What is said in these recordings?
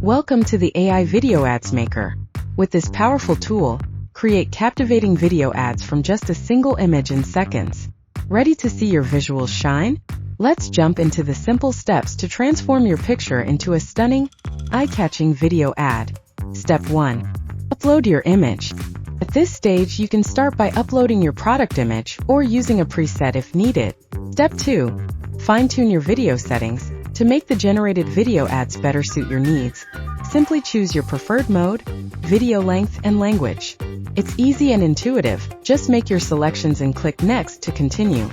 Welcome to the AI Video Ads Maker. With this powerful tool, create captivating video ads from just a single image in seconds. Ready to see your visuals shine? Let's jump into the simple steps to transform your picture into a stunning, eye-catching video ad. Step 1. Upload your image. At this stage, you can start by uploading your product image or using a preset if needed. Step 2. Fine-tune your video settings. To make the generated video ads better suit your needs, simply choose your preferred mode, video length, and language. It's easy and intuitive. Just make your selections and click Next to continue.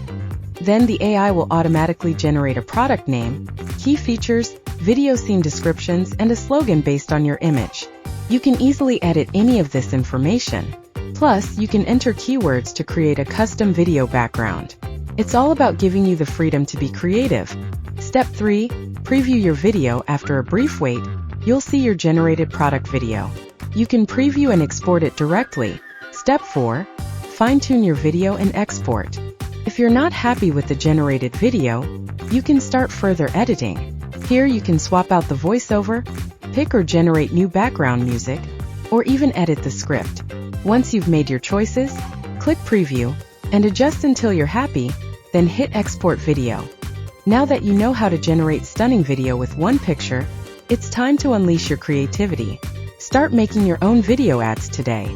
Then the AI will automatically generate a product name, key features, video scene descriptions, and a slogan based on your image. You can easily edit any of this information. Plus, you can enter keywords to create a custom video background. It's all about giving you the freedom to be creative. Step 3. Preview your video. After a brief wait, you'll see your generated product video. You can preview and export it directly. Step 4. Fine-tune your video and export. If you're not happy with the generated video, you can start further editing. Here you can swap out the voiceover, pick or generate new background music, or even edit the script. Once you've made your choices, click Preview and adjust until you're happy, then hit Export Video. Now that you know how to generate stunning video with one picture, it's time to unleash your creativity. Start making your own video ads today.